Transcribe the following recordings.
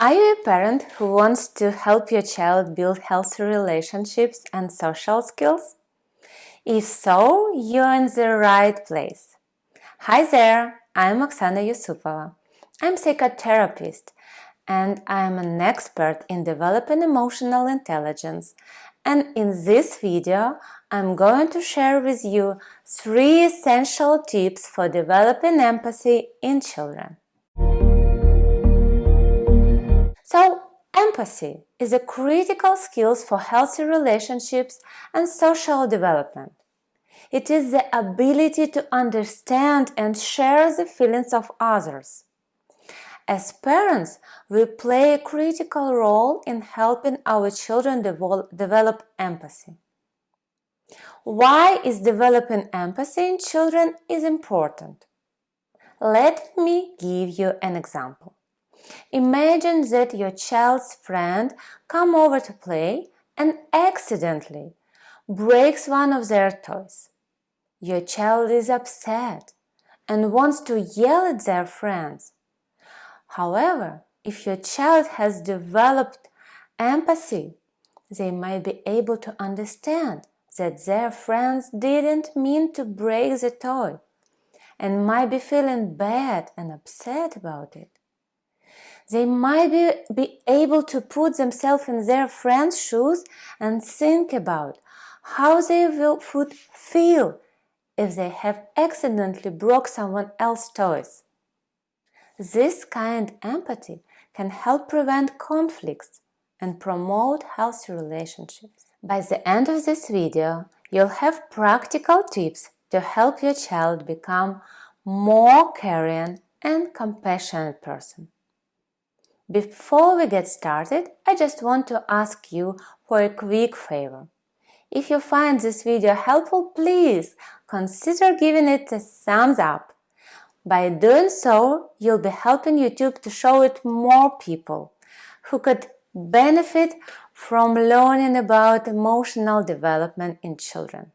Are you a parent who wants to help your child build healthy relationships and social skills? If so, you're in the right place. Hi there, I'm Oksana Yusupova. I'm a psychotherapist and I'm an expert in developing emotional intelligence. And in this video, I'm going to share with you 3 essential tips for developing empathy in children. So, empathy is a critical skill for healthy relationships and social development. It is the ability to understand and share the feelings of others. As parents, we play a critical role in helping our children develop empathy. Why is developing empathy in children is important? Let me give you an example. Imagine that your child's friend comes over to play and accidentally breaks one of their toys. Your child is upset and wants to yell at their friends. However, if your child has developed empathy, they might be able to understand that their friends didn't mean to break the toy and might be feeling bad and upset about it. They might be able to put themselves in their friends' shoes and think about how they would feel if they have accidentally broke someone else's toys. This kind of empathy can help prevent conflicts and promote healthy relationships. By the end of this video, you'll have practical tips to help your child become more caring and compassionate person. Before we get started, I just want to ask you for a quick favor. If you find this video helpful, please consider giving it a thumbs up. By doing so, you'll be helping YouTube to show it more people who could benefit from learning about emotional development in children.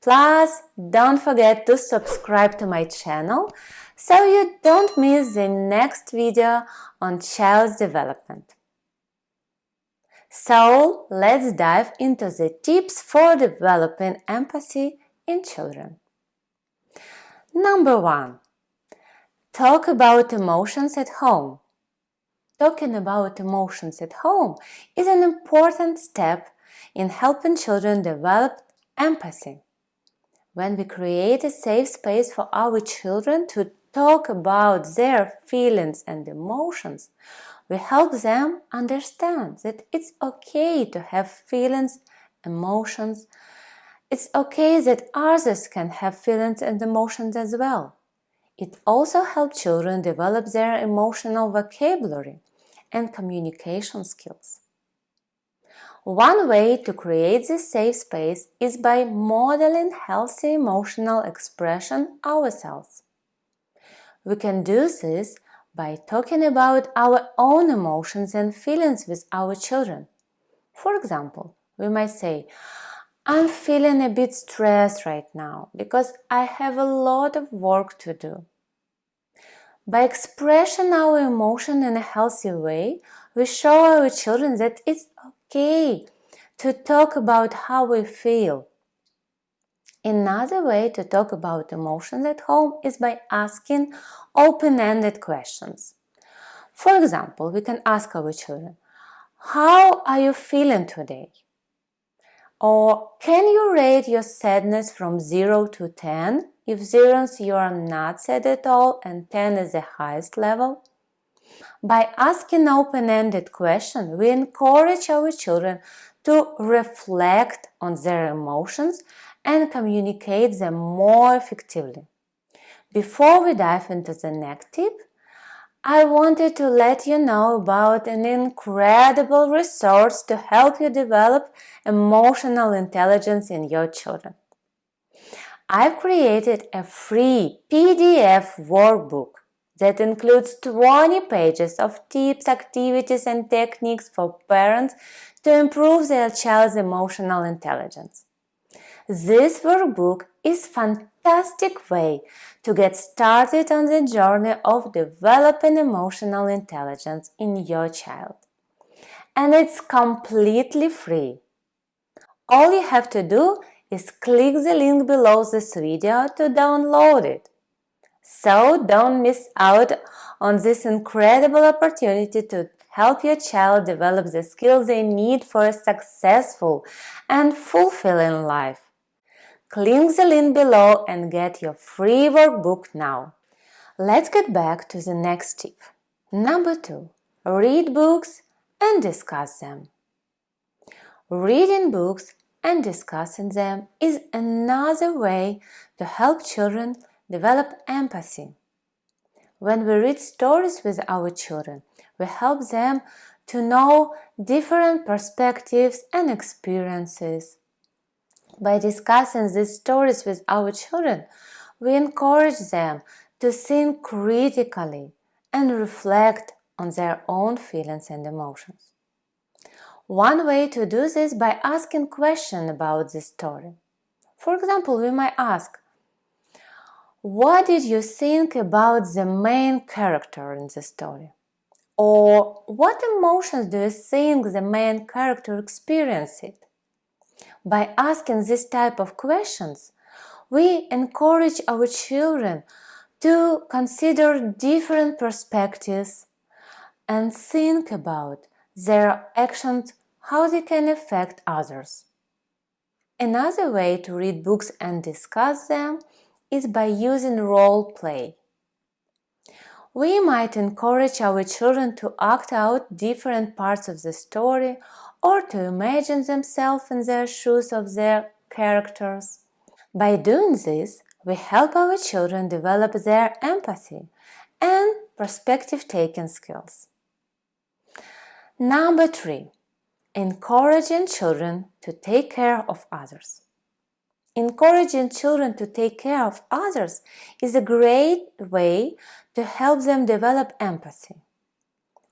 Plus, don't forget to subscribe to my channel so you don't miss the next video on child's development. So, let's dive into the tips for developing empathy in children. Number 1. Talk about emotions at home. Talking about emotions at home is an important step in helping children develop empathy. When we create a safe space for our children to talk about their feelings and emotions, we help them understand that it's okay to have feelings, emotions. It's okay that others can have feelings and emotions as well. It also helps children develop their emotional vocabulary and communication skills. One way to create this safe space is by modeling healthy emotional expression ourselves. We can do this by talking about our own emotions and feelings with our children. For example, we might say, I'm feeling a bit stressed right now because I have a lot of work to do. By expressing our emotion in a healthy way, we show our children that it's okay to talk about how we feel. Another way to talk about emotions at home is by asking open-ended questions. For example, we can ask our children, how are you feeling today? Or can you rate your sadness from 0 to 10? If 0 is you are not sad at all and 10 is the highest level. By asking open-ended questions, we encourage our children to reflect on their emotions and communicate them more effectively. Before we dive into the next tip, I wanted to let you know about an incredible resource to help you develop emotional intelligence in your children. I've created a free PDF workbook that includes 20 pages of tips, activities, and techniques for parents to improve their child's emotional intelligence. This workbook is fantastic fantastic way to get started on the journey of developing emotional intelligence in your child. And it's completely free. All you have to do is click the link below this video to download it. So don't miss out on this incredible opportunity to help your child develop the skills they need for a successful and fulfilling life. Click the link below and get your free workbook now. Let's get back to the next tip. Number 2. Read books and discuss them. Reading books and discussing them is another way to help children develop empathy. When we read stories with our children, we help them to know different perspectives and experiences. By discussing these stories with our children, we encourage them to think critically and reflect on their own feelings and emotions. One way to do this is by asking questions about the story. For example, we might ask, what did you think about the main character in the story? Or what emotions do you think the main character experienced? By asking this type of questions, we encourage our children to consider different perspectives and think about their actions, how they can affect others. Another way to read books and discuss them is by using role play. We might encourage our children to act out different parts of the story or to imagine themselves in the shoes of their characters. By doing this, we help our children develop their empathy and perspective-taking skills. Number 3. Encouraging children to take care of others. Encouraging children to take care of others is a great way to help them develop empathy.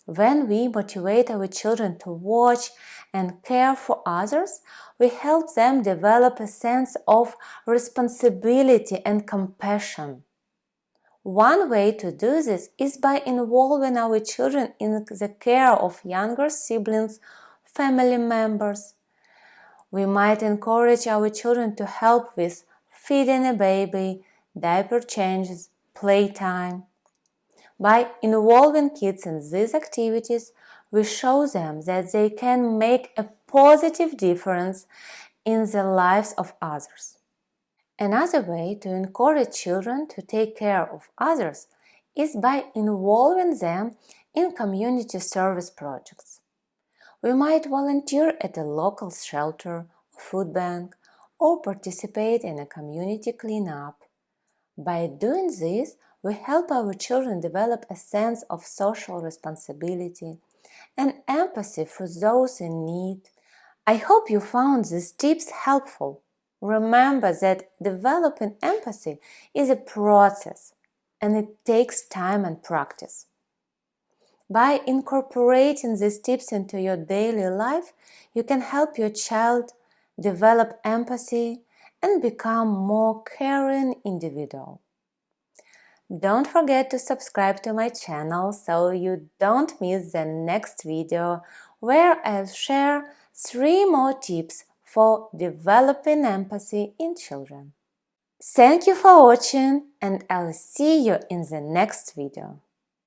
When we motivate our children to watch and care for others, we help them develop a sense of responsibility and compassion. One way to do this is by involving our children in the care of younger siblings, family members. We might encourage our children to help with feeding a baby, diaper changes, playtime. By involving kids in these activities, we show them that they can make a positive difference in the lives of others. Another way to encourage children to take care of others is by involving them in community service projects. We might volunteer at a local shelter, food bank, or participate in a community cleanup. By doing this, we help our children develop a sense of social responsibility and empathy for those in need. I hope you found these tips helpful. Remember that developing empathy is a process and it takes time and practice. By incorporating these tips into your daily life, you can help your child develop empathy and become a more caring individual. Don't forget to subscribe to my channel so you don't miss the next video where I'll share 3 more tips for developing empathy in children. Thank you for watching and I'll see you in the next video.